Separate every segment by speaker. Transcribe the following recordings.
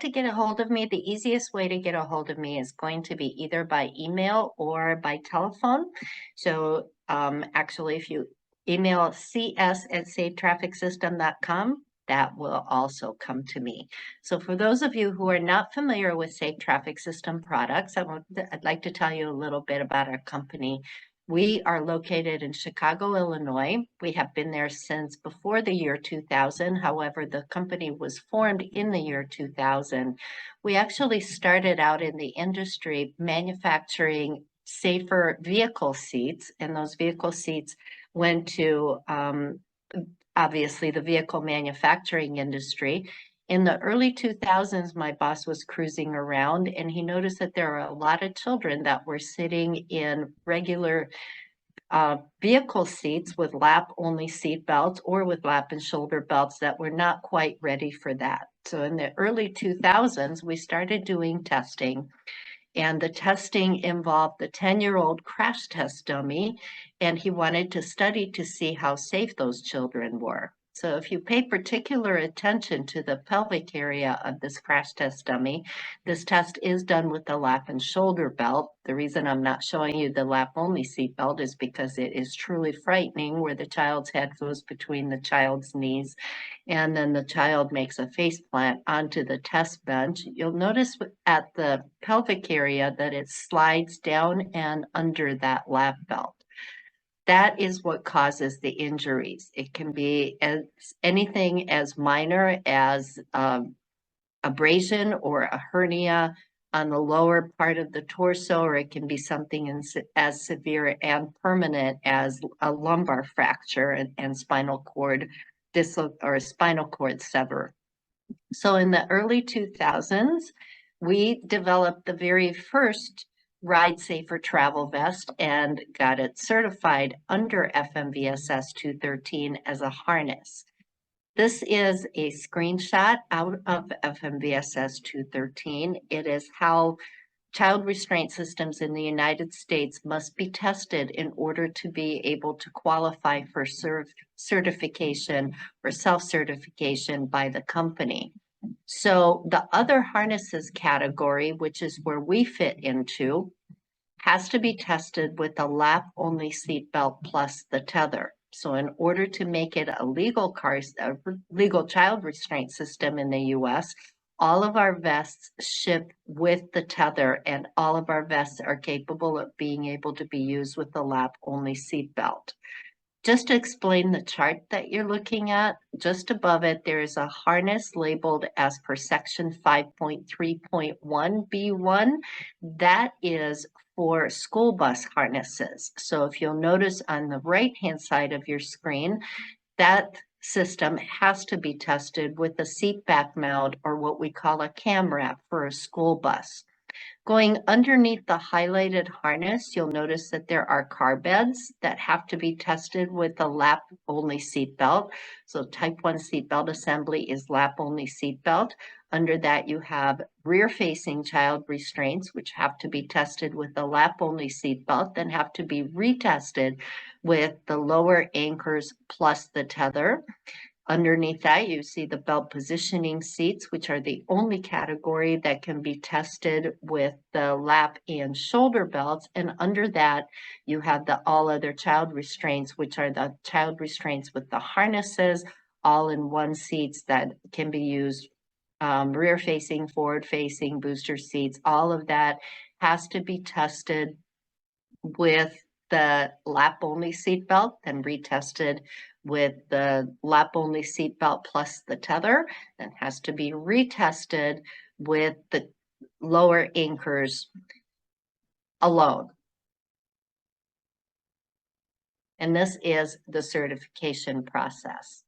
Speaker 1: to get a hold of me, the easiest way to get a hold of me is going to be either by email or by telephone. So actually, if you email cs@safetrafficsystem.com, that will also come to me. So for those of you who are not familiar with Safe Traffic System products, I'd like to tell you a little bit about our company. We are located in Chicago, Illinois. We have been there since before the year 2000. However, the company was formed in the year 2000. We actually started out in the industry manufacturing safer vehicle seats, and those vehicle seats went to obviously the vehicle manufacturing industry. In the early 2000s, my boss was cruising around and he noticed that there are a lot of children that were sitting in regular vehicle seats with lap-only seat belts or with lap and shoulder belts that were not quite ready for that. So in the early 2000s, we started doing testing, and the testing involved the 10-year-old crash test dummy, and he wanted to study to see how safe those children were. So if you pay particular attention to the pelvic area of this crash test dummy, this test is done with the lap and shoulder belt. The reason I'm not showing you the lap-only seat belt is because it is truly frightening, where the child's head goes between the child's knees and then the child makes a face plant onto the test bench. You'll notice at the pelvic area that it slides down and under that lap belt. That is what causes the injuries. It can be anything as minor as abrasion or a hernia on the lower part of the torso, or it can be something as severe and permanent as a lumbar fracture and spinal cord or spinal cord sever. So in the early 2000s, we developed the very first Ride Safer travel vest and got it certified under FMVSS 213 as a harness. This is a screenshot out of FMVSS 213. It is how child restraint systems in the United States must be tested in order to be able to qualify for certification or self-certification by the company. So the other harnesses category, which is where we fit into, has to be tested with a lap-only seatbelt plus the tether. So in order to make it a legal child restraint system in the U.S., all of our vests ship with the tether, and all of our vests are capable of being able to be used with the lap-only seatbelt. Just to explain the chart that you're looking at, just above it, there is a harness labeled as per section 5.3.1B1. That is for school bus harnesses. So if you'll notice on the right-hand side of your screen, that system has to be tested with a seat back mount, or what we call a cam wrap, for a school bus. Going underneath the highlighted harness, you'll notice that there are car beds that have to be tested with a lap-only seatbelt. So type 1 seatbelt assembly is lap-only seatbelt. Under that, you have rear-facing child restraints, which have to be tested with the lap-only seatbelt, then have to be retested with the lower anchors plus the tether. Underneath that, you see the belt positioning seats, which are the only category that can be tested with the lap and shoulder belts. And under that, you have the all other child restraints, which are the child restraints with the harnesses, all-in-one seats that can be used rear-facing, forward-facing, booster seats. All of that has to be tested with the lap-only seatbelt, then retested with the lap-only seatbelt plus the tether, then has to be retested with the lower anchors alone. And this is the certification process.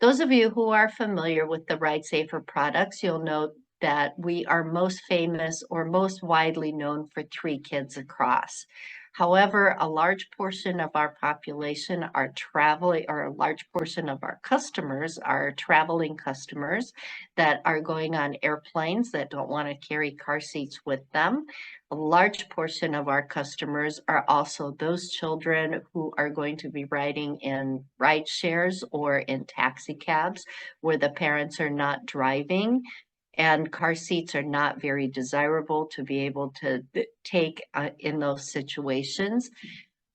Speaker 1: Those of you who are familiar with the Ride Safer products, you'll note that we are most famous or most widely known for 3 kids across. However, a large portion of our population are traveling, or a large portion of our customers are traveling customers that are going on airplanes that don't want to carry car seats with them. A large portion of our customers are also those children who are going to be riding in ride shares or in taxi cabs where the parents are not driving. and car seats are not very desirable to be able to take in those situations.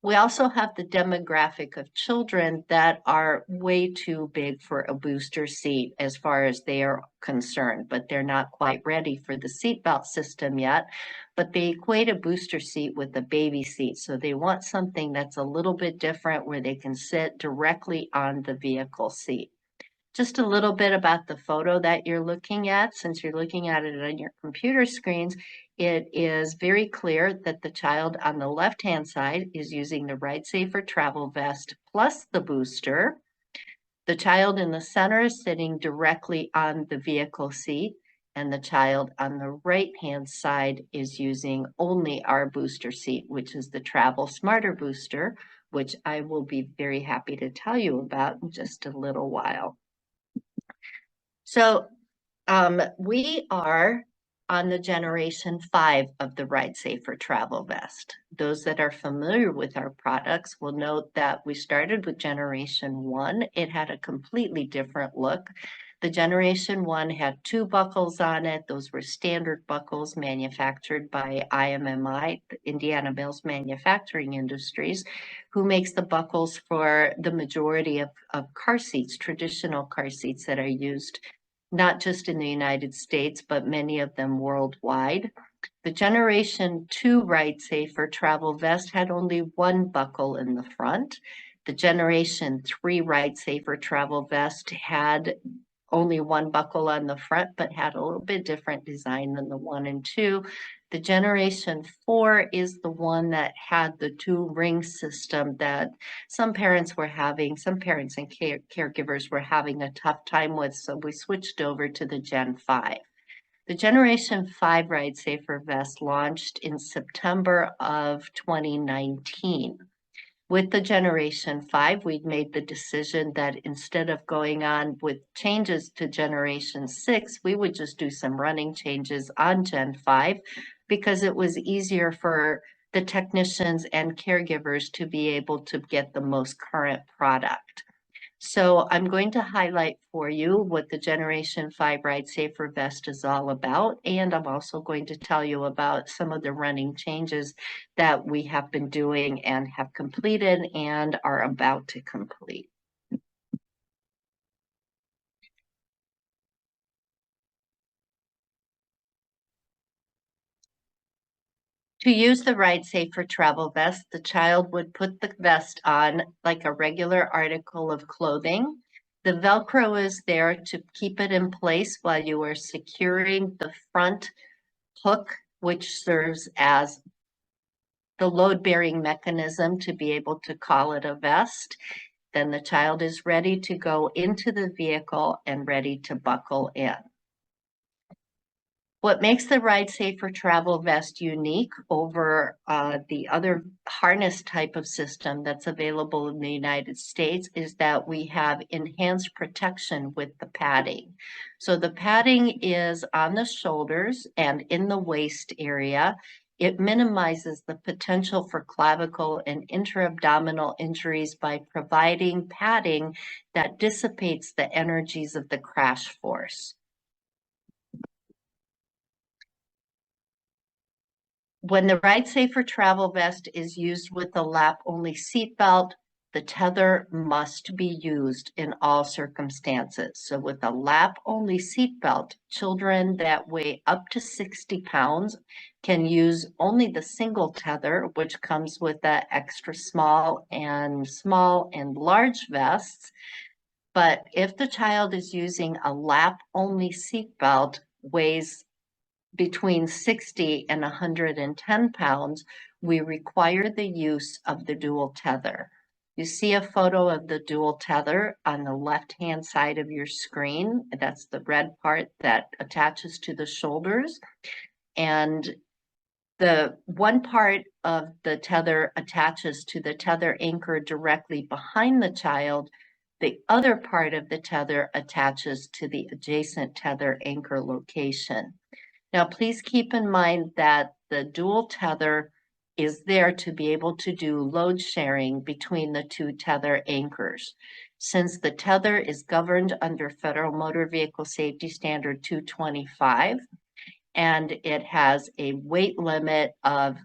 Speaker 1: We also have the demographic of children that are way too big for a booster seat as far as they are concerned, but they're not quite ready for the seatbelt system yet. But they equate a booster seat with a baby seat. So they want something that's a little bit different where they can sit directly on the vehicle seat. Just a little bit about the photo that you're looking at. Since you're looking at it on your computer screens, it is very clear that the child on the left-hand side is using the Ride Safer travel vest plus the booster. The child in the center is sitting directly on the vehicle seat, and the child on the right-hand side is using only our booster seat, which is the Travel Smarter booster, which I will be very happy to tell you about in just a little while. So we are on the generation 5 of the Ride Safer travel vest. Those that are familiar with our products will note that we started with generation 1. It had a completely different look. The generation 1 had 2 buckles on it. Those were standard buckles manufactured by IMMI, the Indiana Mills Manufacturing Industries, who makes the buckles for the majority of car seats, traditional car seats that are used not just in the United States, but many of them worldwide. The Generation 2 Ride Safer travel vest had only one buckle in the front. The Generation 3 Ride Safer travel vest had only one buckle on the front, but had a little bit different design than the 1 and 2. The Generation 4 is the one that had the 2 ring system that some parents and caregivers were having a tough time with, so we switched over to the Gen 5. The Generation 5 Ride Safer vest launched in September of 2019. With the Generation 5, we'd made the decision that instead of going on with changes to Generation 6, we would just do some running changes on Gen 5 because it was easier for the technicians and caregivers to be able to get the most current product. So I'm going to highlight for you what the Generation 5 Ride Safer vest is all about, and I'm also going to tell you about some of the running changes that we have been doing and have completed and are about to complete. To use the Ride Safer travel vest, the child would put the vest on like a regular article of clothing. The Velcro is there to keep it in place while you are securing the front hook, which serves as the load-bearing mechanism to be able to call it a vest. Then the child is ready to go into the vehicle and ready to buckle in. What makes the Ride Safer travel vest unique over the other harness type of system that's available in the United States is that we have enhanced protection with the padding. So the padding is on the shoulders and in the waist area. It minimizes the potential for clavicle and intra-abdominal injuries by providing padding that dissipates the energies of the crash force. When the Ride Safer travel vest is used with the lap-only seatbelt, the tether must be used in all circumstances. So with a lap-only seatbelt, children that weigh up to 60 pounds can use only the single tether, which comes with the extra small and large vests. But if the child is using a lap-only seatbelt, weighs between 60 and 110 pounds, we require the use of the dual tether. You see a photo of the dual tether on the left-hand side of your screen. That's the red part that attaches to the shoulders. And the one part of the tether attaches to the tether anchor directly behind the child. The other part of the tether attaches to the adjacent tether anchor location. Now, please keep in mind that the dual tether is there to be able to do load sharing between the two tether anchors. Since the tether is governed under Federal Motor Vehicle Safety Standard 225, and it has a weight limit of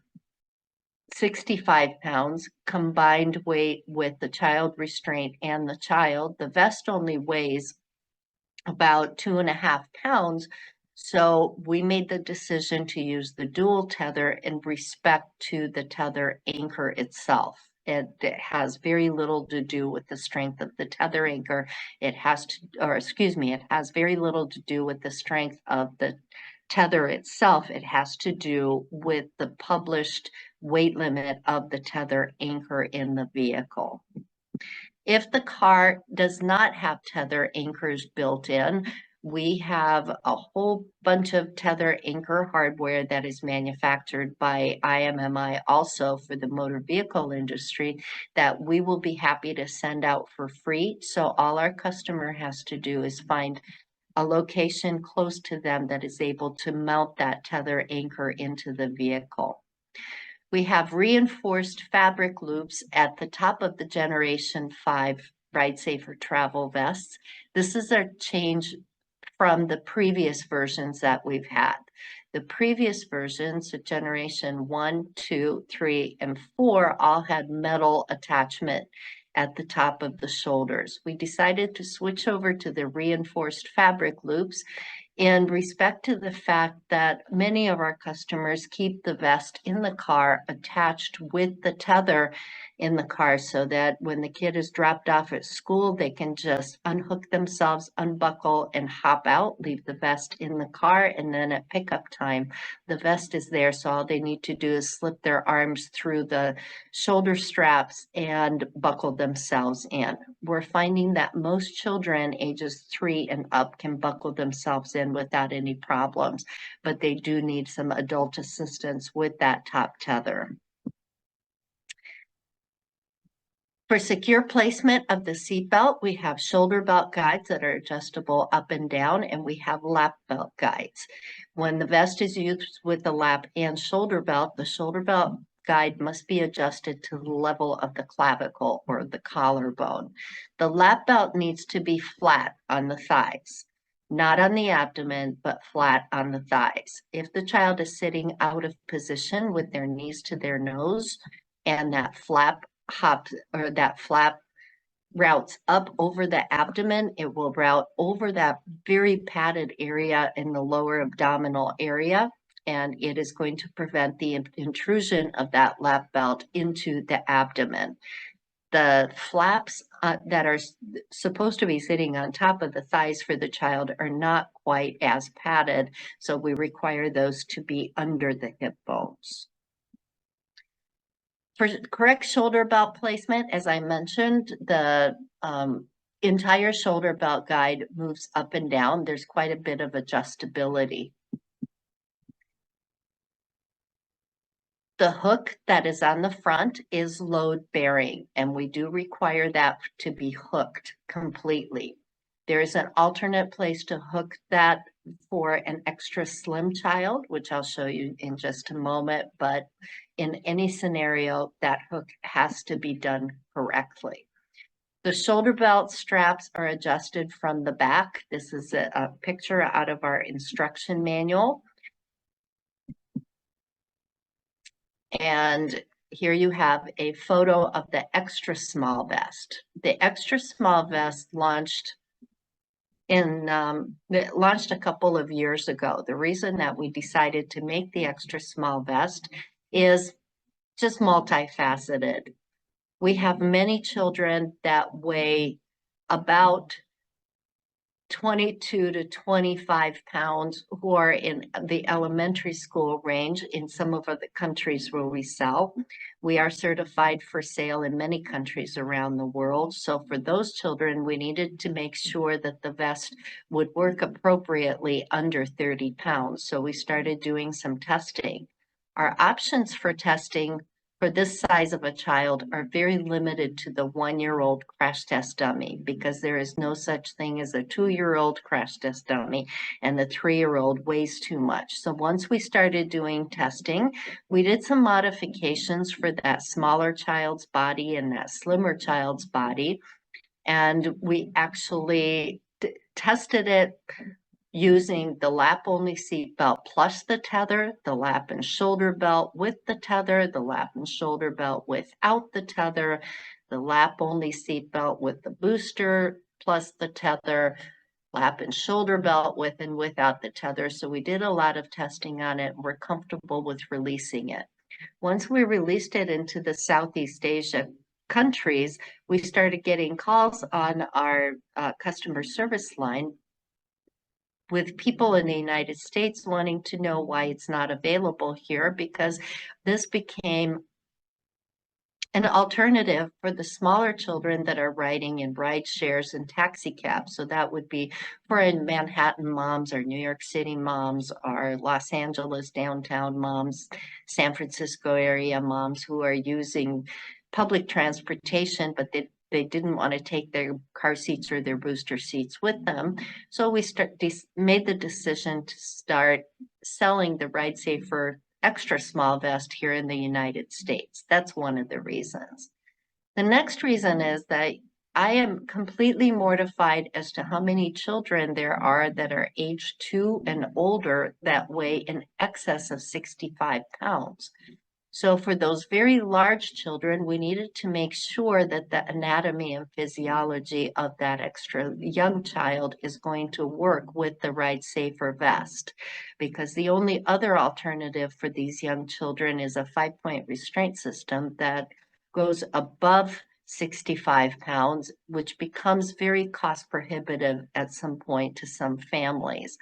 Speaker 1: 65 pounds combined weight with the child restraint and the child. The vest only weighs about 2.5 pounds. So we made the decision to use the dual tether in respect to the tether anchor itself. It has very little to do with the strength of the tether anchor. It has very little to do with the strength of the tether itself. It has to do with the published weight limit of the tether anchor in the vehicle. If the car does not have tether anchors built in, we have a whole bunch of tether anchor hardware that is manufactured by IMMI also for the motor vehicle industry that we will be happy to send out for free. So all our customer has to do is find a location close to them that is able to mount that tether anchor into the vehicle. We have reinforced fabric loops at the top of the Generation 5 Ride Safer Travel vests. This is a change from the previous versions that we've had. The previous versions, so Generation 1, 2, 3, and 4, all had metal attachment at the top of the shoulders. We decided to switch over to the reinforced fabric loops in respect to the fact that many of our customers keep the vest in the car attached with the tether in the car so that when the kid is dropped off at school, they can just unhook themselves, unbuckle, and hop out, leave the vest in the car, and then at pickup time, the vest is there, so all they need to do is slip their arms through the shoulder straps and buckle themselves in. We're finding that most children ages 3 and up can buckle themselves in without any problems, but they do need some adult assistance with that top tether. For secure placement of the seatbelt, we have shoulder belt guides that are adjustable up and down, and we have lap belt guides. When the vest is used with the lap and shoulder belt, the shoulder belt guide must be adjusted to the level of the clavicle or the collarbone. The lap belt needs to be flat on the thighs, not on the abdomen, but flat on the thighs. If the child is sitting out of position with their knees to their nose and that flap routes up over the abdomen, it will route over that very padded area in the lower abdominal area, and it is going to prevent the intrusion of that lap belt into the abdomen. The flaps that are supposed to be sitting on top of the thighs for the child are not quite as padded, so we require those to be under the hip bones. For correct shoulder belt placement, as I mentioned, the entire shoulder belt guide moves up and down. There's quite a bit of adjustability. The hook that is on the front is load bearing, and we do require that to be hooked completely. There is an alternate place to hook that for an extra slim child, which I'll show you in just a moment, but in any scenario, that hook has to be done correctly. The shoulder belt straps are adjusted from the back. This is a picture out of our instruction manual. And here you have a photo of the extra small vest. The extra small vest launched a couple of years ago. The reason that we decided to make the extra small vest is just multifaceted. We have many children that weigh about 22 to 25 pounds who are in the elementary school range in some of the countries where we sell. We are certified for sale in many countries around the world. So for those children, we needed to make sure that the vest would work appropriately under 30 pounds. So we started doing some testing. Our options for testing for this size of a child are very limited to the 1-year-old crash test dummy, because there is no such thing as a 2-year-old crash test dummy, and the 3-year-old weighs too much. So once we started doing testing, we did some modifications for that smaller child's body and that slimmer child's body. And we actually tested it using the lap-only seat belt plus the tether, the lap and shoulder belt with the tether, the lap and shoulder belt without the tether, the lap-only seat belt with the booster plus the tether, lap and shoulder belt with and without the tether. So we did a lot of testing on it. We're comfortable with releasing it. Once we released it into the Southeast Asia countries, we started getting calls on our customer service line with people in the United States wanting to know why it's not available here, because this became an alternative for the smaller children that are riding in ride shares and taxi cabs. So that would be for Manhattan moms or New York City moms or Los Angeles downtown moms, San Francisco area moms who are using public transportation, but they didn't want to take their car seats or their booster seats with them. So we made the decision to start selling the Ride Safer extra small vest here in the United States. That's one of the reasons. The next reason is that I am completely mortified as to how many children there are that are age 2 and older that weigh in excess of 65 pounds. So for those very large children, we needed to make sure that the anatomy and physiology of that extra young child is going to work with the Ride Safer vest, because the only other alternative for these young children is a 5-point restraint system that goes above 65 pounds, which becomes very cost prohibitive at some point to some families.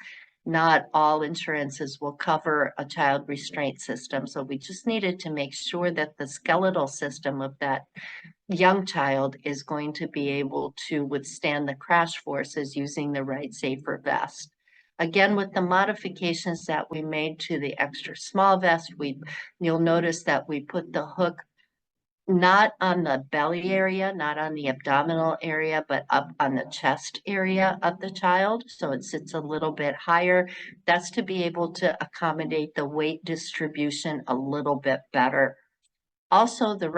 Speaker 1: Not all insurances will cover a child restraint system. So we just needed to make sure that the skeletal system of that young child is going to be able to withstand the crash forces using the Ride Safer vest. Again, with the modifications that we made to the extra small vest, you'll notice that we put the hook not on the belly area, not on the abdominal area, but up on the chest area of the child. So it sits a little bit higher. That's to be able to accommodate the weight distribution a little bit better. Also, the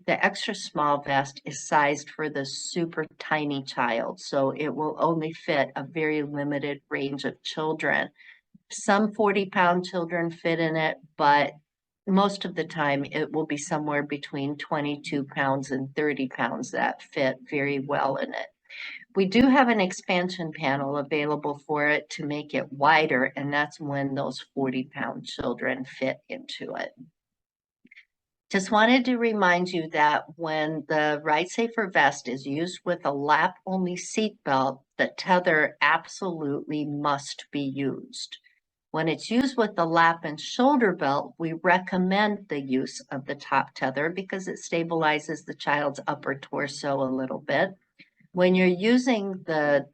Speaker 1: extra small vest is sized for the super tiny child, so it will only fit a very limited range of children. Some 40-pound children fit in it, but most of the time it will be somewhere between 22 pounds and 30 pounds that fit very well in it. We do have an expansion panel available for it to make it wider, and that's when those 40-pound children fit into it. Just wanted to remind you that when the Ride Safer vest is used with a lap-only seat belt, the tether absolutely must be used. When it's used with the lap and shoulder belt, we recommend the use of the top tether because it stabilizes the child's upper torso a little bit. When you're using the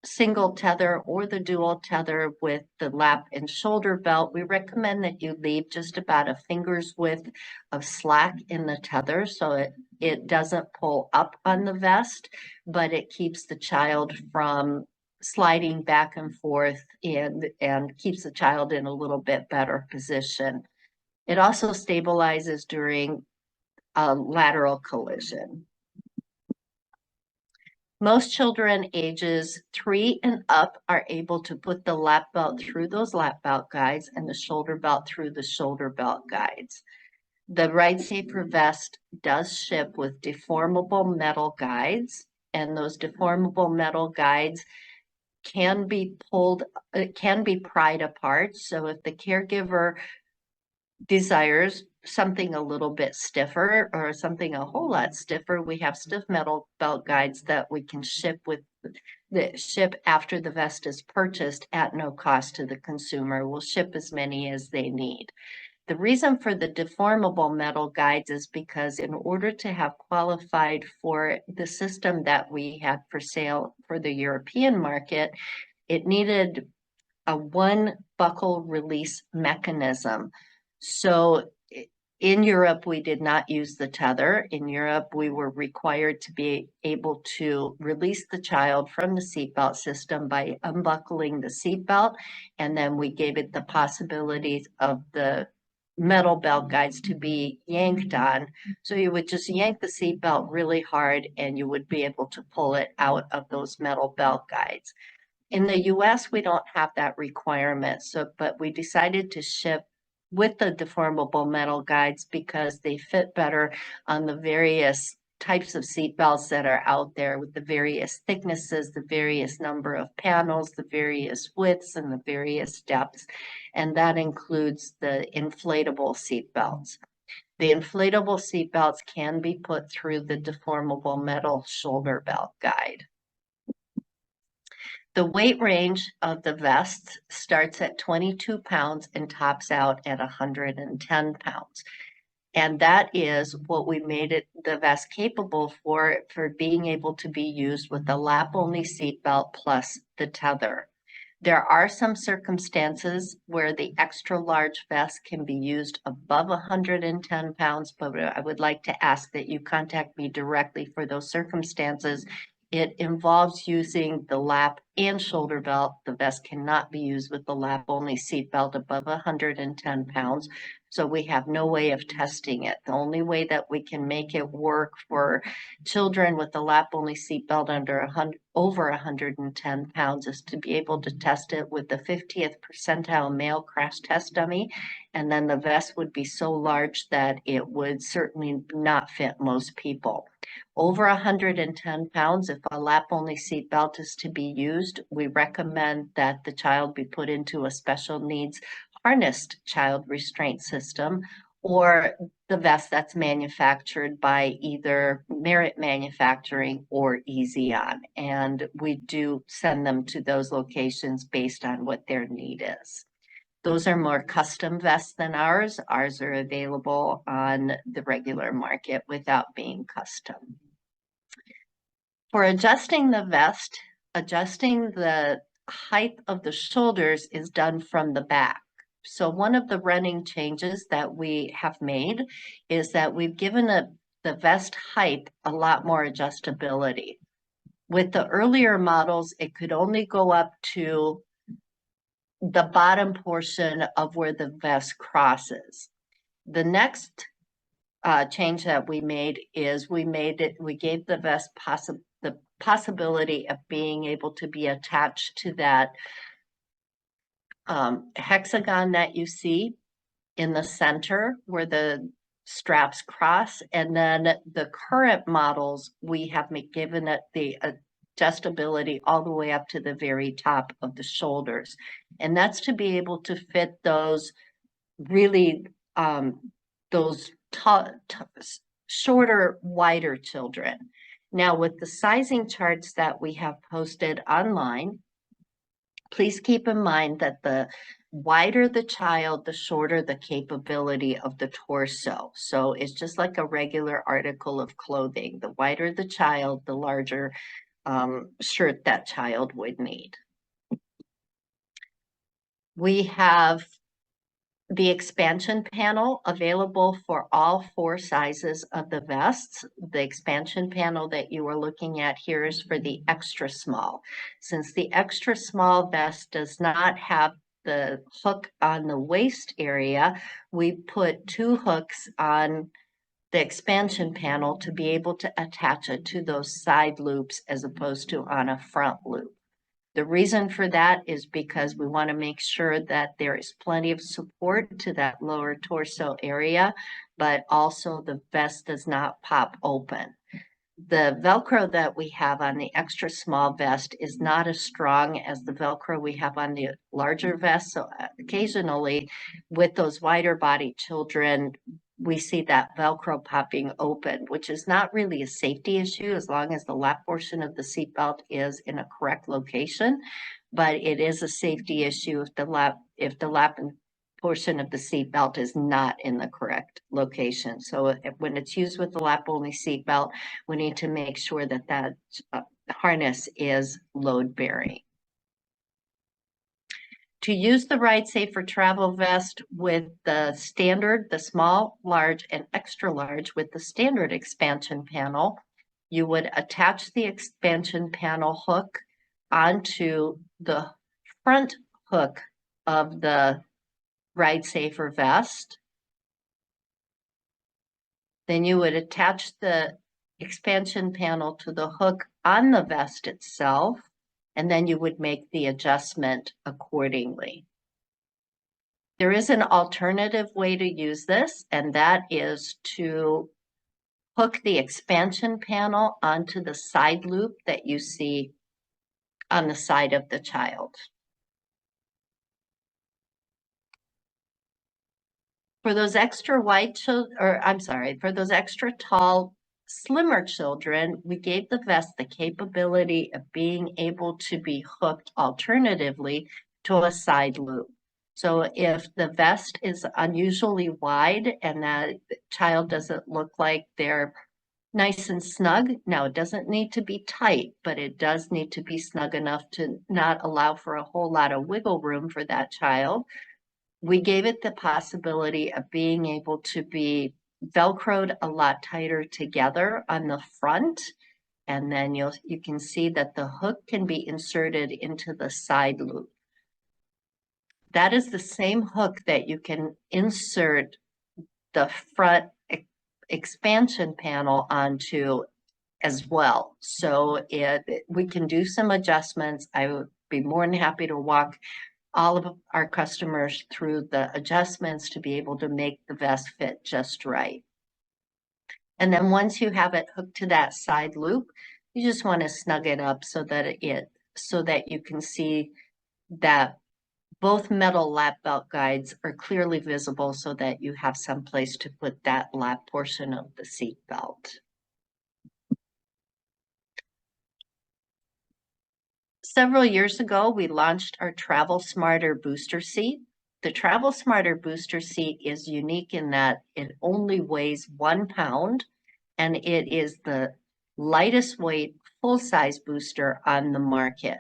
Speaker 1: single tether or the dual tether with the lap and shoulder belt, we recommend that you leave just about a finger's width of slack in the tether so it doesn't pull up on the vest, but it keeps the child from sliding back and forth and keeps the child in a little bit better position. It also stabilizes during a lateral collision. Most children ages 3 and up are able to put the lap belt through those lap belt guides and the shoulder belt through the shoulder belt guides. The Ride Safer vest does ship with deformable metal guides, and those deformable metal guides can be pried apart. So if the caregiver desires something a little bit stiffer or something a whole lot stiffer, we have stiff metal belt guides that we can ship after the vest is purchased at no cost to the consumer. We'll ship as many as they need. The reason for the deformable metal guides is because in order to have qualified for the system that we had for sale for the European market, it needed a one buckle release mechanism. So In Europe, we did not use the tether. In Europe, we were required to be able to release the child from the seatbelt system by unbuckling the seatbelt, and then we gave it the possibilities of the metal belt guides to be yanked on. So you would just yank the seatbelt really hard and you would be able to pull it out of those metal belt guides. In the US, we don't have that requirement. But we decided to ship with the deformable metal guides because they fit better on the various types of seat belts that are out there with the various thicknesses, the various number of panels, the various widths, and the various depths. And that includes the inflatable seat belts. The inflatable seat belts can be put through the deformable metal shoulder belt guide. The weight range of the vest starts at 22 pounds and tops out at 110 pounds. And that is what we made the vest capable for being able to be used with the lap-only seatbelt plus the tether. There are some circumstances where the extra large vest can be used above 110 pounds, but I would like to ask that you contact me directly for those circumstances. It involves using the lap and shoulder belt. The vest cannot be used with the lap only seat belt above 110 pounds. So we have no way of testing it. The only way that we can make it work for children with the lap only seat belt over 110 pounds is to be able to test it with the 50th percentile male crash test dummy. And then the vest would be so large that it would certainly not fit most people. Over 110 pounds, if a lap-only seat belt is to be used, we recommend that the child be put into a special needs harnessed child restraint system or the vest that's manufactured by either Merit Manufacturing or Easy-On. And we do send them to those locations based on what their need is. Those are more custom vests than ours. Ours are available on the regular market without being custom. For adjusting the vest, adjusting the height of the shoulders is done from the back. So one of the running changes that we have made is that we've given the vest height a lot more adjustability. With the earlier models, it could only go up to the bottom portion of where the vest crosses. The next change that we made is we gave the vest the possibility of being able to be attached to that hexagon that you see in the center where the straps cross. And then the current models, we have given it the adjustability all the way up to the very top of the shoulders. And that's to be able to fit those really, those shorter, wider children. Now, with the sizing charts that we have posted online, please keep in mind that the wider the child, the shorter the capability of the torso. So it's just like a regular article of clothing. The wider the child, the larger shirt that child would need. We have the expansion panel available for all 4 sizes of the vests. The expansion panel that you are looking at here is for the extra small. Since the extra small vest does not have the hook on the waist area, we put 2 hooks on the expansion panel to be able to attach it to those side loops as opposed to on a front loop. The reason for that is because we want to make sure that there is plenty of support to that lower torso area, but also the vest does not pop open. The Velcro that we have on the extra small vest is not as strong as the Velcro we have on the larger vest. So occasionally with those wider body children, we see that Velcro popping open, which is not really a safety issue as long as the lap portion of the seatbelt is in a correct location, but it is a safety issue if the lap portion of the seatbelt is not in the correct location. So when it's used with the lap only seatbelt, we need to make sure that that harness is load bearing. To use the Ride Safer travel vest with the standard, the small, large, and extra large with the standard expansion panel, you would attach the expansion panel hook onto the front hook of the Ride Safer vest. Then you would attach the expansion panel to the hook on the vest itself, and then you would make the adjustment accordingly. There is an alternative way to use this, and that is to hook the expansion panel onto the side loop that you see on the side of the child. For those extra wide children, or I'm sorry, for those extra tall, slimmer children, we gave the vest the capability of being able to be hooked alternatively to a side loop. So if the vest is unusually wide and that child doesn't look like they're nice and snug, now it doesn't need to be tight, but it does need to be snug enough to not allow for a whole lot of wiggle room for that child. We gave it the possibility of being able to be Velcroed a lot tighter together on the front. And then you can see that the hook can be inserted into the side loop. That is the same hook that you can insert the front expansion panel onto as well. So we can do some adjustments. I would be more than happy to walk all of our customers through the adjustments to be able to make the vest fit just right. And then once you have it hooked to that side loop, you just want to snug it up so that you can see that both metal lap belt guides are clearly visible so that you have some place to put that lap portion of the seat belt. Several years ago, we launched our Travel Smarter booster seat. The Travel Smarter booster seat is unique in that it only weighs 1 pound, and it is the lightest weight full-size booster on the market.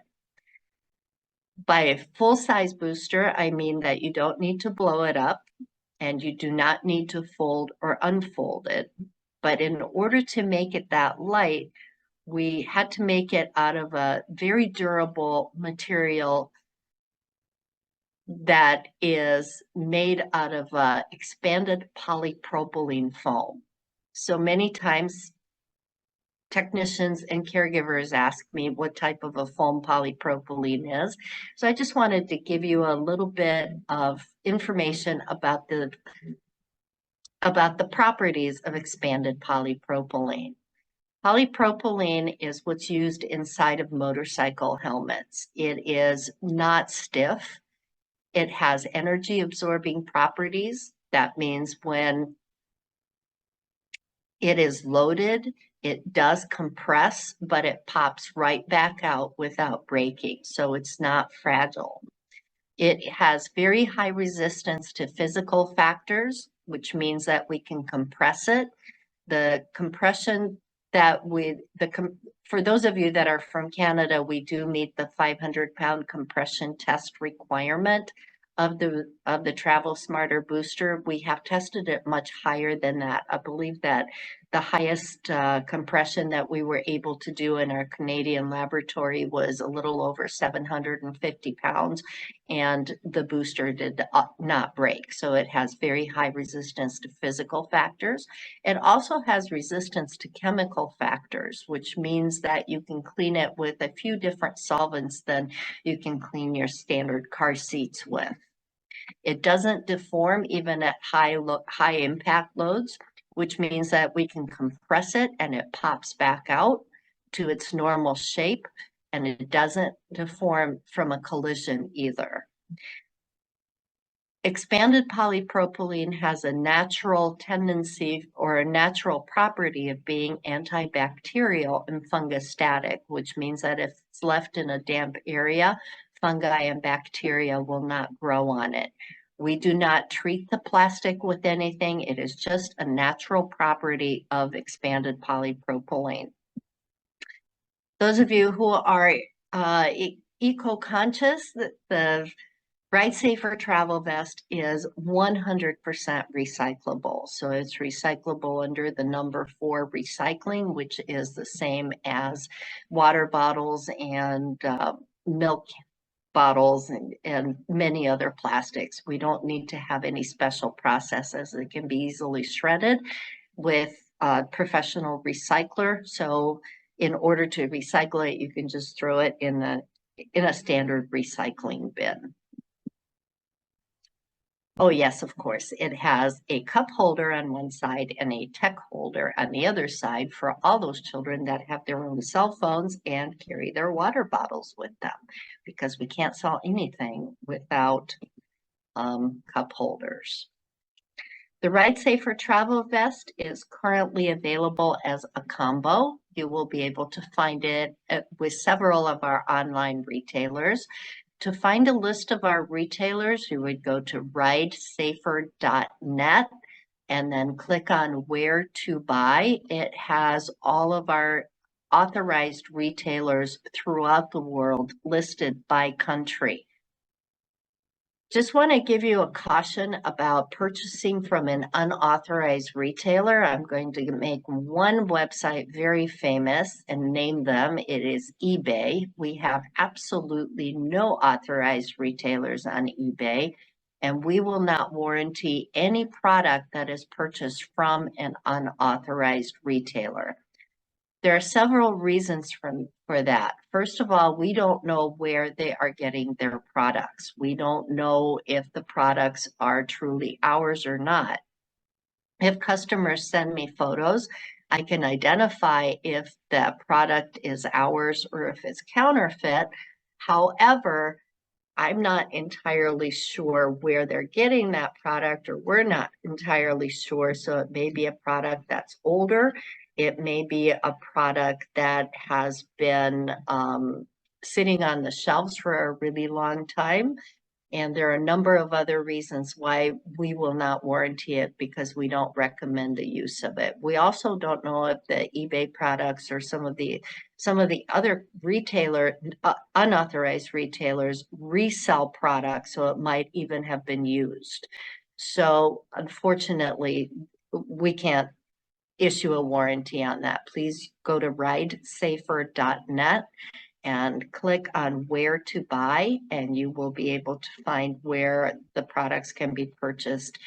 Speaker 1: By a full-size booster, I mean that you don't need to blow it up and you do not need to fold or unfold it. But in order to make it that light, we had to make it out of a very durable material that is made out of expanded polypropylene foam. So many times technicians and caregivers ask me what type of a foam polypropylene is. So I just wanted to give you a little bit of information about the properties of expanded polypropylene. Polypropylene is what's used inside of motorcycle helmets. It is not stiff. It has energy absorbing properties. That means when it is loaded, it does compress, but it pops right back out without breaking, so it's not fragile. It has very high resistance to physical factors, which means that we can compress it. The compression that for those of you that are from Canada, we do meet the 500-pound compression test requirement of the Travel Smarter booster. We have tested it much higher than that. I believe that the highest compression that we were able to do in our Canadian laboratory was a little over 750 pounds, and the booster did not break. So it has very high resistance to physical factors. It also has resistance to chemical factors, which means that you can clean it with a few different solvents than you can clean your standard car seats with. It doesn't deform even at high impact loads, which means that we can compress it and it pops back out to its normal shape, and it doesn't deform from a collision either. Expanded polypropylene has a natural tendency or a natural property of being antibacterial and fungostatic, which means that if it's left in a damp area, fungi and bacteria will not grow on it. We do not treat the plastic with anything. It is just a natural property of expanded polypropylene. Those of you who are eco-conscious, the Ride Safer Travel Vest is 100% recyclable. So it's recyclable under the number 4 recycling, which is the same as water bottles and milk bottles and many other plastics. We don't need to have any special processes. It can be easily shredded with a professional recycler. So in order to recycle it, you can just throw it in a standard recycling bin. Oh, yes, of course. It has a cup holder on one side and a tech holder on the other side for all those children that have their own cell phones and carry their water bottles with them, because we can't sell anything without cup holders. The Ride Safer Travel Vest is currently available as a combo. You will be able to find it with several of our online retailers. To find a list of our retailers, you would go to ridesafer.net and then click on where to buy. It has all of our authorized retailers throughout the world listed by country. Just want to give you a caution about purchasing from an unauthorized retailer. I'm going to make one website very famous and name them. It is eBay. We have absolutely no authorized retailers on eBay, and we will not warranty any product that is purchased from an unauthorized retailer. There are several reasons for that. First of all, we don't know where they are getting their products. We don't know if the products are truly ours or not. If customers send me photos, I can identify if the product is ours or if it's counterfeit. However, I'm not entirely sure where they're getting that product, or we're not entirely sure. So it may be a product that's older. It may be a product that has been sitting on the shelves for a really long time. And there are a number of other reasons why we will not warranty it, because we don't recommend the use of it. We also don't know if the eBay products or some of the other unauthorized retailers resell products, so it might even have been used. So unfortunately, we can't issue a warranty on that. Please go to ridesafer.net and click on where to buy, and you will be able to find where the products can be purchased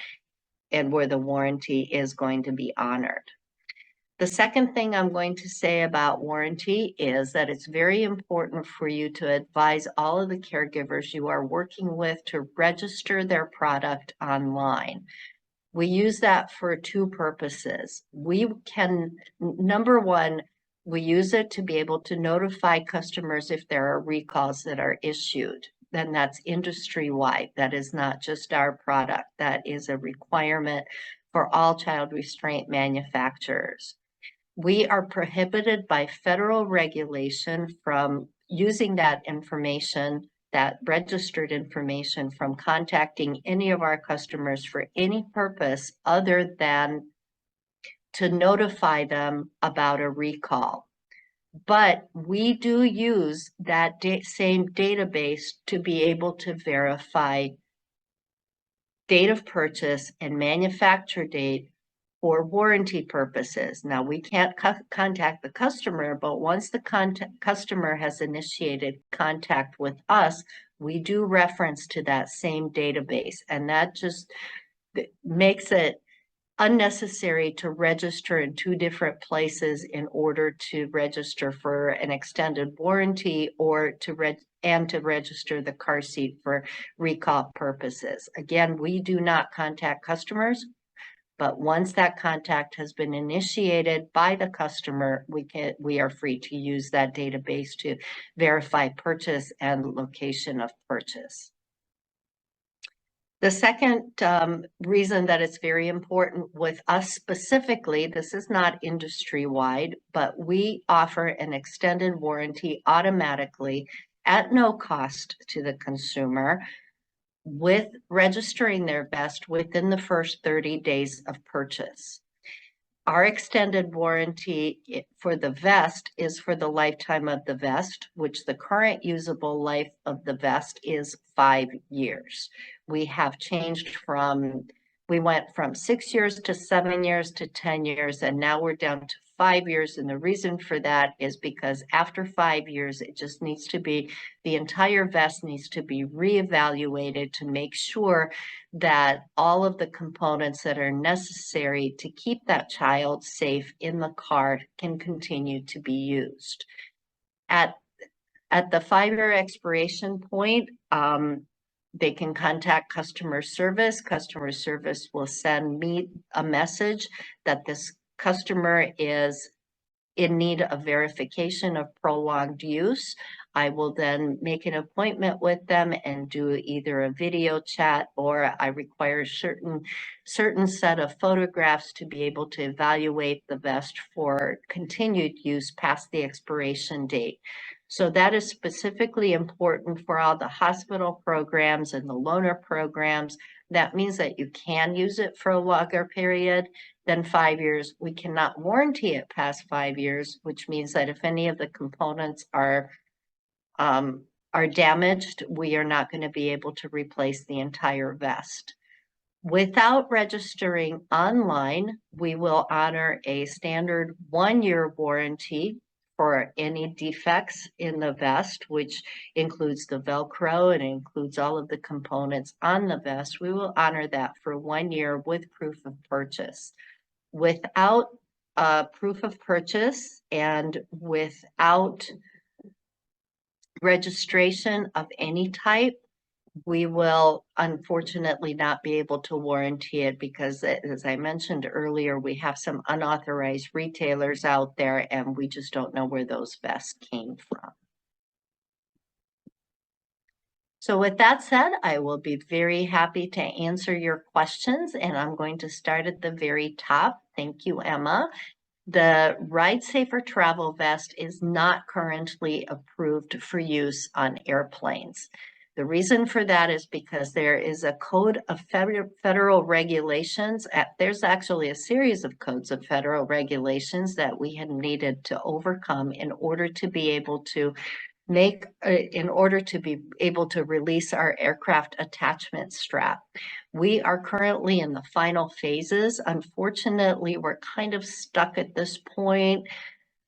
Speaker 1: and where the warranty is going to be honored. The second thing I'm going to say about warranty is that it's very important for you to advise all of the caregivers you are working with to register their product online. We use that for 2 purposes. We can, number one, we use it to be able to notify customers if there are recalls that are issued. Then that's industry-wide. That is not just our product. That is a requirement for all child restraint manufacturers. We are prohibited by federal regulation from using that information, that registered information, from contacting any of our customers for any purpose other than to notify them about a recall. But we do use that same database to be able to verify date of purchase and manufacture date for warranty purposes. Now, we can't contact the customer, but once the customer has initiated contact with us, we do reference to that same database, and that just makes it unnecessary to register in 2 different places in order to register for an extended warranty or to register the car seat for recall purposes. Again, we do not contact customers, but once that contact has been initiated by the customer, we are free to use that database to verify purchase and location of purchase. The second reason that it's very important with us specifically, this is not industry-wide, but we offer an extended warranty automatically at no cost to the consumer, with registering their vest within the first 30 days of purchase. Our extended warranty for the vest is for the lifetime of the vest, which the current usable life of the vest is 5 years. We have changed we went from 6 years to 7 years to 10 years, and now we're down to 5 years. And the reason for that is because after 5 years, it just needs to be, the entire vest needs to be reevaluated to make sure that all of the components that are necessary to keep that child safe in the car can continue to be used. At the 5-year expiration point, they can contact customer service. Customer service will send me a message that this customer is in need of verification of prolonged use. I will then make an appointment with them and do either a video chat, or I require a certain set of photographs to be able to evaluate the vest for continued use past the expiration date. So that is specifically important for all the hospital programs and the loaner programs. That means that you can use it for a longer period than 5 years. We cannot warranty it past 5 years, which means that if any of the components are damaged, we are not going to be able to replace the entire vest. Without registering online, we will honor a standard 1-year warranty for any defects in the vest, which includes the Velcro and includes all of the components on the vest. We will honor that for 1 year with proof of purchase. Without proof of purchase and without registration of any type, we will unfortunately not be able to warranty it because, as I mentioned earlier, we have some unauthorized retailers out there and we just don't know where those vests came from. So with that said, I will be very happy to answer your questions, and I'm going to start at the very top. Thank you, Emma. The Ride Safer Travel Vest is not currently approved for use on airplanes. The reason for that is because there is a code of federal regulations. There's actually a series of codes of federal regulations that we had needed to overcome in order to be able to release our aircraft attachment strap. We are currently in the final phases. Unfortunately, we're kind of stuck at this point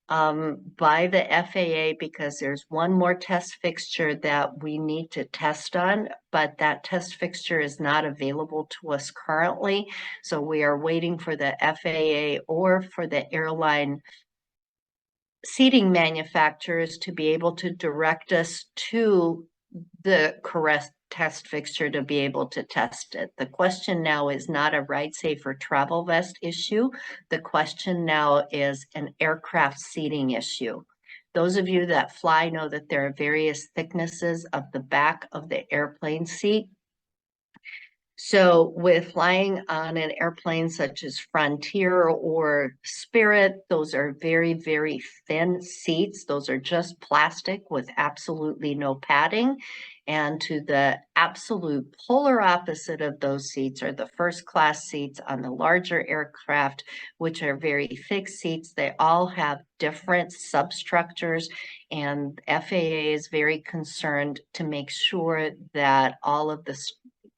Speaker 1: by the FAA because there's one more test fixture that we need to test on, but that test fixture is not available to us currently. So we are waiting for the FAA or for the airline seating manufacturers to be able to direct us to the correct test fixture to be able to test it. The question now is not a Ride Safer Travel Vest issue. The question now is an aircraft seating issue. Those of you that fly know that there are various thicknesses of the back of the airplane seat. So with flying on an airplane such as Frontier or Spirit, those are very, very thin seats. Those are just plastic with absolutely no padding. And to the absolute polar opposite of those seats are the first class seats on the larger aircraft, which are very thick seats. They all have different substructures, and FAA is very concerned to make sure that all of the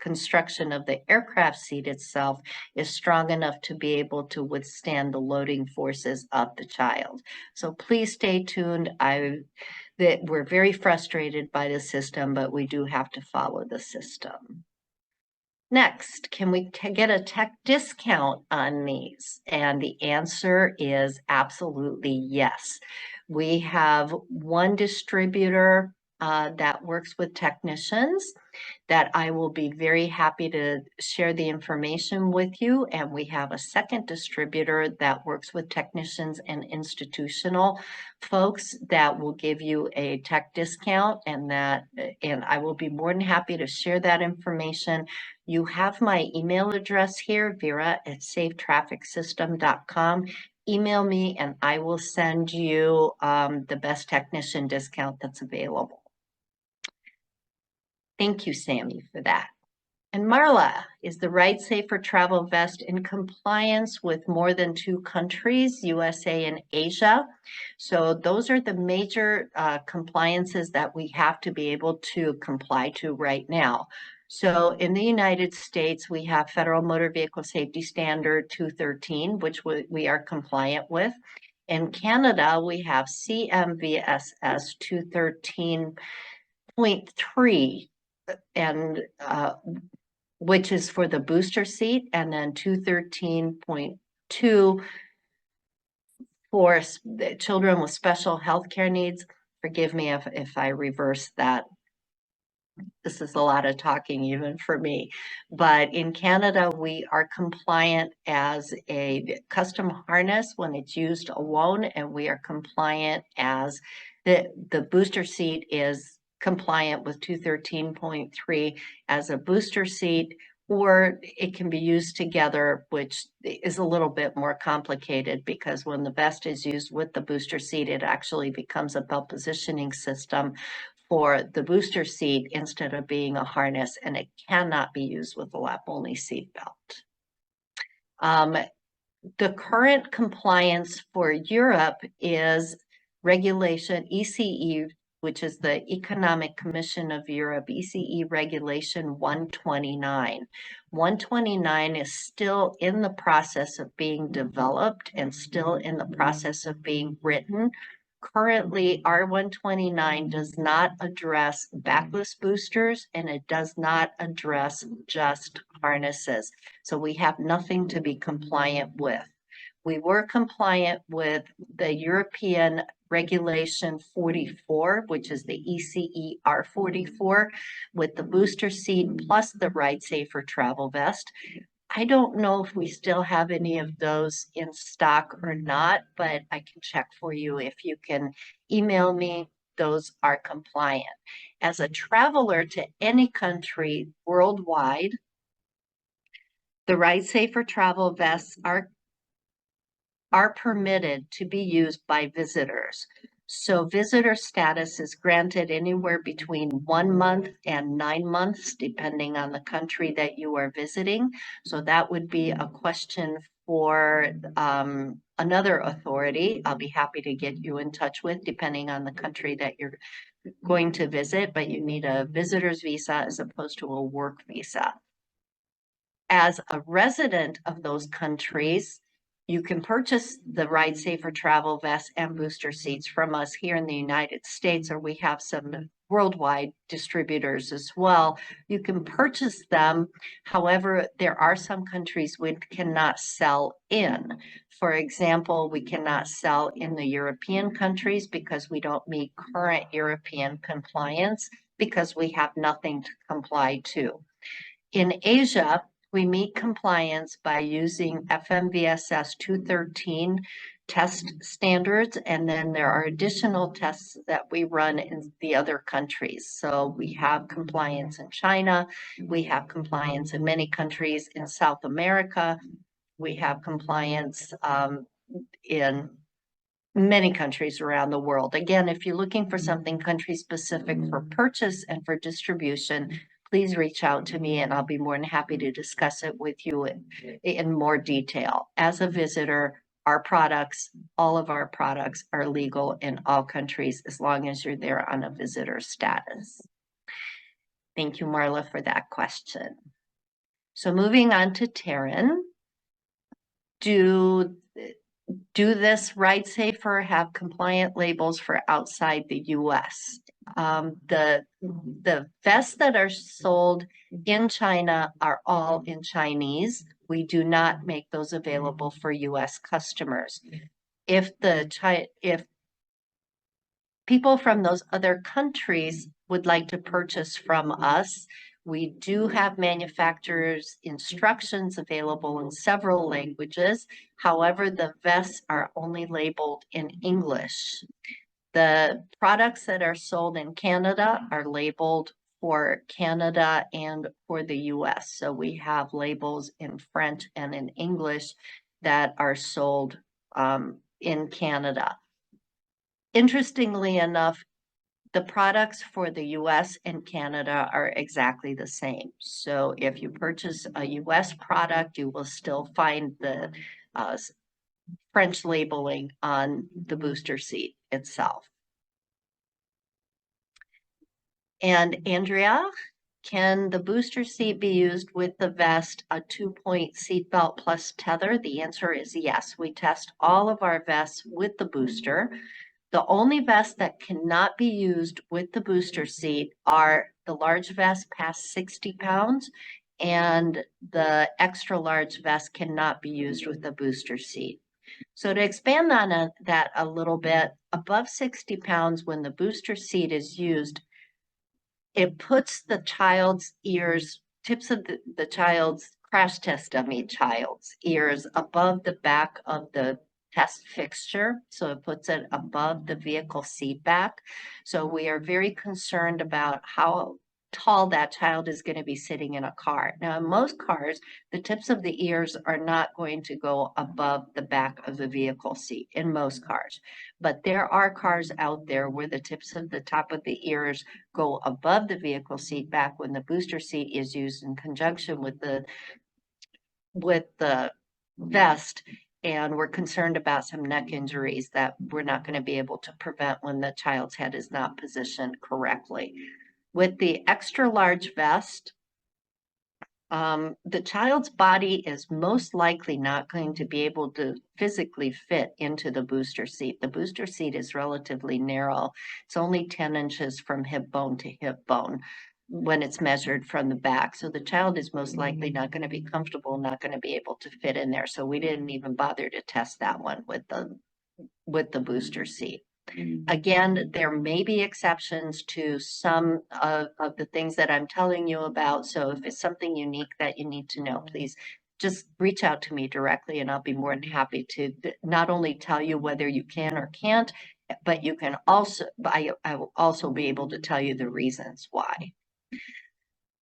Speaker 1: construction of the aircraft seat itself is strong enough to be able to withstand the loading forces of the child. So please stay tuned. We're very frustrated by the system, but we do have to follow the system. Next, can we get a tech discount on these? And the answer is absolutely yes. We have one distributor that works with technicians that I will be very happy to share the information with you. And we have a second distributor that works with technicians and institutional folks that will give you a tech discount, and I will be more than happy to share that information. You have my email address here, vera@safetrafficsystem.com. Email me and I will send you the best technician discount that's available. Thank you, Sammy, for that. And Marla, is the Ride Safer travel vest in compliance with more than 2 countries, USA and Asia? So those are the major compliances that we have to be able to comply to right now. So in the United States, we have Federal Motor Vehicle Safety Standard 213, which we are compliant with. In Canada, we have CMVSS 213.3, and which is for the booster seat, and then 213.2 for children with special health care needs. Forgive me if I reverse that. This is a lot of talking even for me. But in Canada, we are compliant as a custom harness when it's used alone, and we are compliant as the booster seat is compliant with 213.3 as a booster seat, or it can be used together, which is a little bit more complicated because when the vest is used with the booster seat, it actually becomes a belt positioning system for the booster seat instead of being a harness, and it cannot be used with a lap-only seat belt. The current compliance for Europe is regulation ECE, which is the Economic Commission of Europe, ECE Regulation 129. 129 is still in the process of being developed and still in the process of being written. Currently, R129 does not address backless boosters, and it does not address just harnesses. So we have nothing to be compliant with. We were compliant with the European Regulation 44, which is the ECE R44, with the booster seat plus the Ride Safer travel vest. I don't know if we still have any of those in stock or not, but I can check for you. If you can email me, those are compliant. As a traveler to any country worldwide, the Ride Safer travel vests are permitted to be used by visitors. So visitor status is granted anywhere between 1 month and 9 months, depending on the country that you are visiting. So that would be a question for another authority. I'll be happy to get you in touch with, depending on the country that you're going to visit, but you need a visitor's visa as opposed to a work visa. As a resident of those countries, you can purchase the Ride Safer travel vests and booster seats from us here in the United States, or we have some worldwide distributors as well. You can purchase them. However, there are some countries we cannot sell in. For example, we cannot sell in the European countries because we don't meet current European compliance because we have nothing to comply to. In Asia, we meet compliance by using FMVSS 213 test standards, and then there are additional tests that we run in the other countries. So we have compliance in China, we have compliance in many countries in South America, we have compliance in many countries around the world. Again, if you're looking for something country specific for purchase and for distribution, please reach out to me and I'll be more than happy to discuss it with you in more detail. As a visitor, our products, all of our products are legal in all countries as long as you're there on a visitor status. Thank you, Marla, for that question. So moving on to Taryn. Do this Ride Safer have compliant labels for outside the US? The vests that are sold in China are all in Chinese. We do not make those available for US customers. If people from those other countries would like to purchase from us, we do have manufacturers' instructions available in several languages. However, the vests are only labeled in English. The products that are sold in Canada are labeled for Canada and for the US. So we have labels in French and in English that are sold in Canada. Interestingly enough, The products for the US and Canada are exactly the same. So if you purchase a US product, you will still find the French labeling on the booster seat itself. And Andrea, can the booster seat be used with the vest, a 2-point seatbelt plus tether? The answer is yes. We test all of our vests with the booster. The only vests that cannot be used with the booster seat are the large vests past 60 pounds, and the extra large vest cannot be used with the booster seat. So to expand on that a little bit, above 60 pounds, when the booster seat is used, it puts the child's ears, tips of the child's crash test dummy child's ears above the back of the test fixture. So it puts it above the vehicle seat back. So we are very concerned about how tall that child is going to be sitting in a car. Now, in most cars, the tips of the ears are not going to go above the back of the vehicle seat in most cars. But there are cars out there where the tips of the top of the ears go above the vehicle seat back when the booster seat is used in conjunction with the vest. And we're concerned about some neck injuries that we're not going to be able to prevent when the child's head is not positioned correctly. With the extra large vest, the child's body is most likely not going to be able to physically fit into the booster seat. The booster seat is relatively narrow. It's only 10 inches from hip bone to hip bone when it's measured from the back. So the child is most likely not going to be comfortable, not going to be able to fit in there. So we didn't even bother to test that one with the booster seat. Again, there may be exceptions to some of the things that I'm telling you about. So if it's something unique that you need to know, please just reach out to me directly and I'll be more than happy to not only tell you whether you can or can't, but you can also, I will also be able to tell you the reasons why.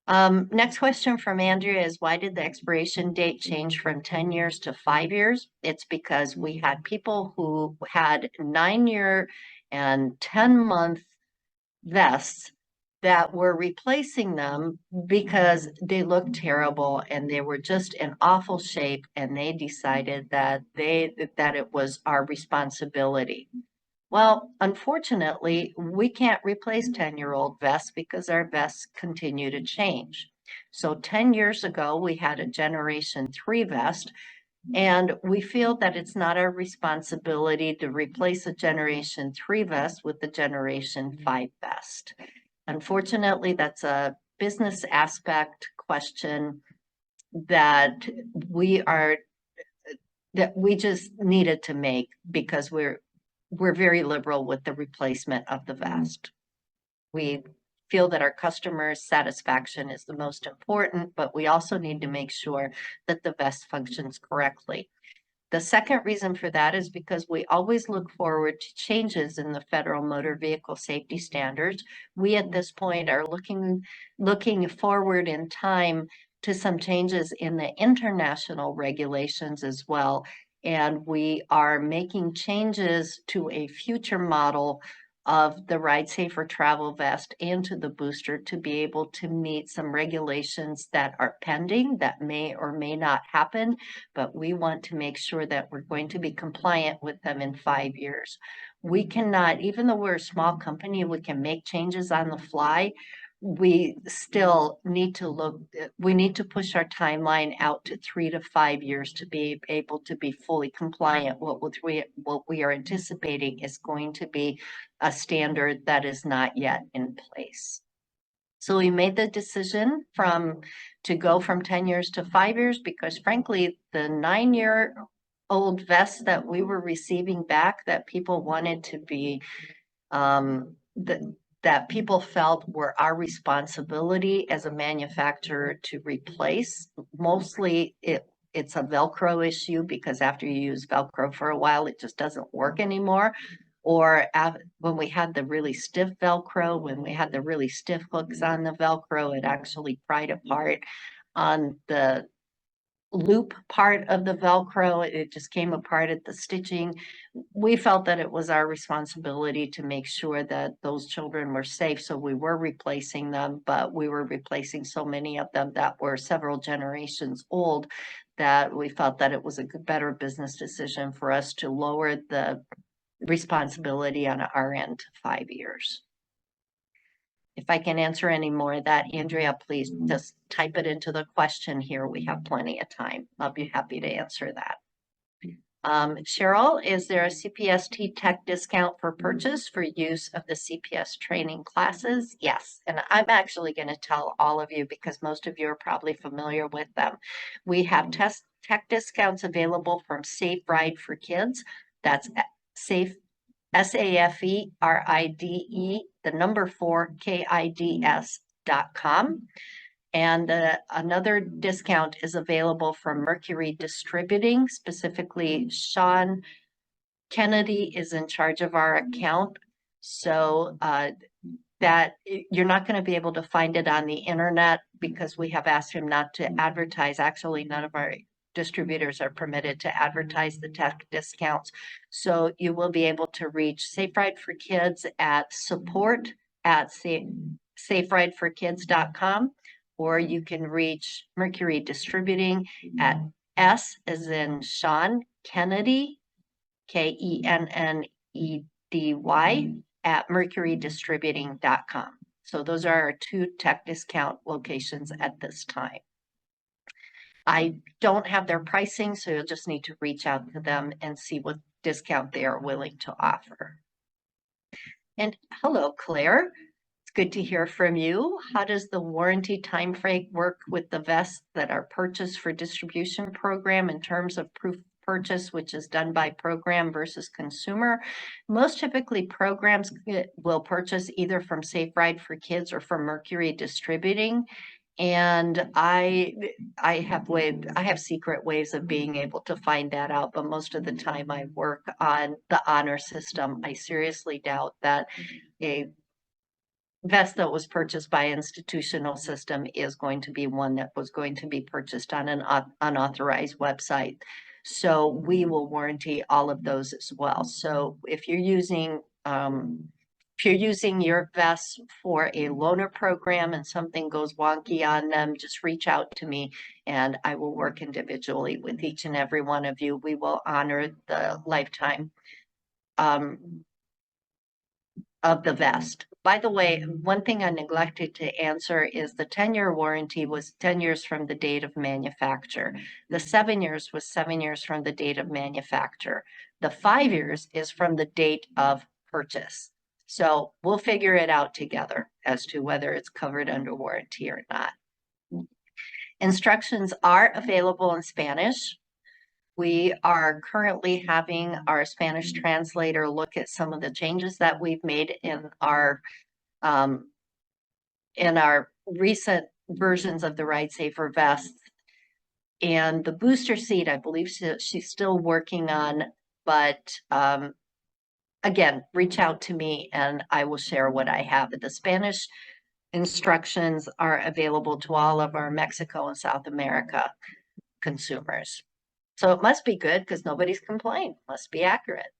Speaker 1: Next question from Andrea is, why did the expiration date change from 10 years to 5 years? It's because we had people who had 9-year and 10-month vests that were replacing them because they looked terrible and they were just in awful shape, and they decided that it was our responsibility. Well, unfortunately, we can't replace 10-year-old vests because our vests continue to change. So 10 years ago, we had a Generation 3 vest, and we feel that it's not our responsibility to replace a Generation 3 vest with the Generation 5 vest. Unfortunately, that's a business aspect question that we just needed to make because we're very liberal with the replacement of the vest. We feel that our customers' satisfaction is the most important, but we also need to make sure that the vest functions correctly. The second reason for that is because we always look forward to changes in the federal motor vehicle safety standards. We at this point are looking forward in time to some changes in the international regulations as well. And we are making changes to a future model of the Ride Safer Travel Vest and to the booster to be able to meet some regulations that are pending that may or may not happen, but we want to make sure that we're going to be compliant with them in 5 years. We cannot, even though we're a small company, we can make changes on the fly. We still need to we need to push our timeline out to 3 to 5 years to be able to be fully compliant. What we are anticipating is going to be a standard that is not yet in place. So we made the decision to go from 10 years to 5 years because frankly, the 9-year-old vests that we were receiving back that people wanted to be, that people felt were our responsibility as a manufacturer to replace. Mostly it's a Velcro issue because after you use Velcro for a while, it just doesn't work anymore. Or when we had the really stiff Velcro, when we had the really stiff hooks on the Velcro, it actually pried apart on the loop part of the Velcro. It just came apart at the stitching. We felt that it was our responsibility to make sure that those children were safe, so we were replacing them, but we were replacing so many of them that were several generations old that we felt that it was a better business decision for us to lower the responsibility on our end to 5 years. If I can answer any more of that, Andrea, please just type it into the question here. We have plenty of time. I'll be happy to answer that. Cheryl, is there a CPST tech discount for purchase for use of the CPS training classes? Yes, and I'm actually going to tell all of you because most of you are probably familiar with them. We have tech discounts available from Safe Ride for Kids. That's Safe SAFERIDE, the number 4 KIDS.com. And another discount is available from Mercury Distributing, specifically Sean Kennedy is in charge of our account. So that you're not going to be able to find it on the internet because we have asked him not to advertise. Actually, none of our distributors are permitted to advertise the tech discounts. So you will be able to reach Safe Ride for Kids at support@saferideforkids.com, or you can reach Mercury Distributing at S as in Sean Kennedy, KENNEDY at mercurydistributing.com. So those are our 2 tech discount locations at this time. I don't have their pricing, so you'll just need to reach out to them and see what discount they are willing to offer. And hello, Claire. It's good to hear from you. How does the warranty timeframe work with the vests that are purchased for distribution program in terms of proof purchase, which is done by program versus consumer? Most typically, programs will purchase either from Safe Ride for Kids or from Mercury Distributing. And I have secret ways of being able to find that out, but most of the time I work on the honor system. I seriously doubt that a vest that was purchased by institutional system is going to be one that was going to be purchased on an unauthorized website. So we will warranty all of those as well. So if you're using your vests for a loaner program and something goes wonky on them, just reach out to me and I will work individually with each and every one of you. We will honor the lifetime of the vest. By the way, one thing I neglected to answer is the 10-year warranty was 10 years from the date of manufacture. The 7 years was 7 years from the date of manufacture. The 5 years is from the date of purchase. So we'll figure it out together as to whether it's covered under warranty or not. Instructions are available in Spanish. We are currently having our Spanish translator look at some of the changes that we've made in our recent versions of the Ride Safer vests. And the booster seat, I believe she's still working on, but again, reach out to me and I will share what I have. The Spanish instructions are available to all of our Mexico and South America consumers. So it must be good because nobody's complained. Must be accurate.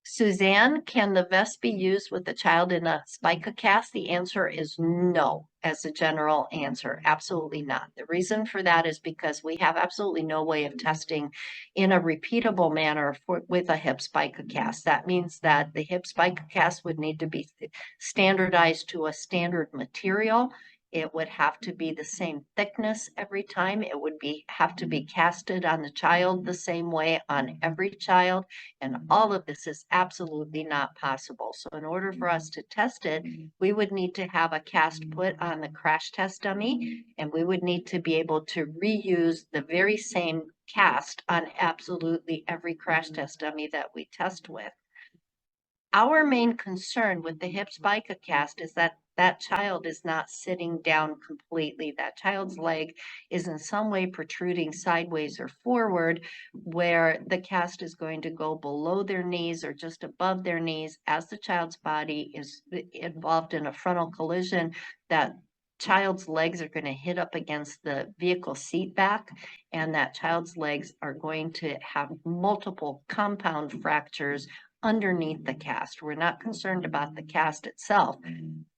Speaker 1: Suzanne, can the vest be used with the child in a spica cast? The answer is no, as a general answer. Absolutely not. The reason for that is because we have absolutely no way of testing in a repeatable manner with a hip spica cast. That means that the hip spica cast would need to be standardized to a standard material. It would have to be the same thickness every time. It would have to be casted on the child the same way on every child. And all of this is absolutely not possible. So in order for us to test it, we would need to have a cast put on the crash test dummy, and we would need to be able to reuse the very same cast on absolutely every crash test dummy that we test with. Our main concern with the hip spica cast is that that child is not sitting down completely. That child's leg is in some way protruding sideways or forward, where the cast is going to go below their knees or just above their knees as the child's body is involved in a frontal collision that child's legs are going to hit up against the vehicle seat back, and that child's legs are going to have multiple compound fractures underneath the cast. We're not concerned about the cast itself,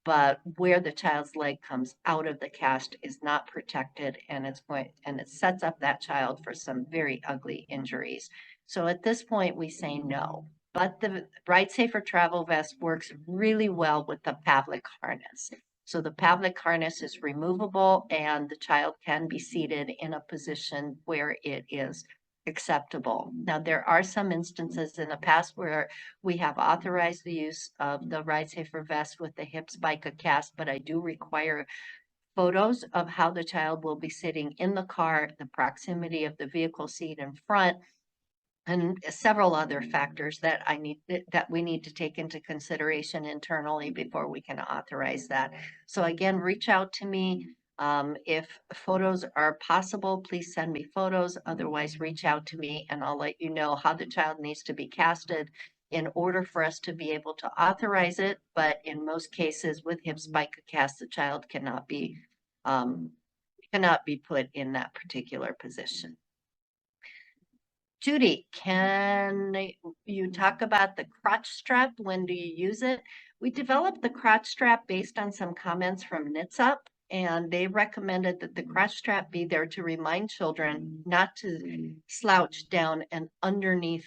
Speaker 1: but where the child's leg comes out of the cast is not protected, and it sets up that child for some very ugly injuries. So at this point, we say no. But the Ride Safer travel vest works really well with the Pavlik harness. So the Pavlik harness is removable, and the child can be seated in a position where it is acceptable. Now, there are some instances in the past where we have authorized the use of the Ride Safer vest with the hip spica cast, but I do require photos of how the child will be sitting in the car, the proximity of the vehicle seat in front, and several other factors that we need to take into consideration internally before we can authorize that. So again, reach out to me. If photos are possible, please send me photos. Otherwise, reach out to me and I'll let you know how the child needs to be casted in order for us to be able to authorize it. But in most cases with hip spica cast, the child cannot be put in that particular position. Judy, can you talk about the crotch strap? When do you use it? We developed the crotch strap based on some comments from NITSUP, and they recommended that the crotch strap be there to remind children not to slouch down and underneath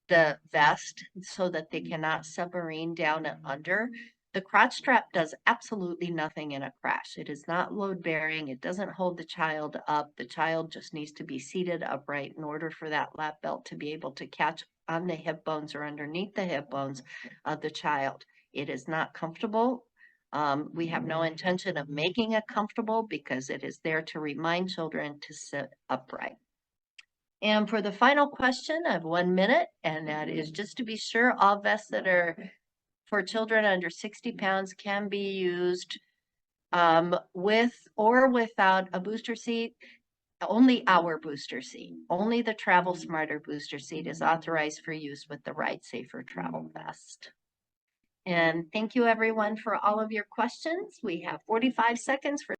Speaker 1: the vest so that they cannot submarine down and under. The crotch strap does absolutely nothing in a crash. It is not load bearing. It doesn't hold the child up. The child just needs to be seated upright in order for that lap belt to be able to catch on the hip bones or underneath the hip bones of the child. It is not comfortable. We have no intention of making it comfortable because it is there to remind children to sit upright. And for the final question, I have 1 minute, and that is just to be sure all vests that are for children under 60 pounds can be used with or without a booster seat. Only our booster seat, only the Travel Smarter booster seat is authorized for use with the Ride Safer travel vest. And thank you everyone for all of your questions. We have 45 seconds for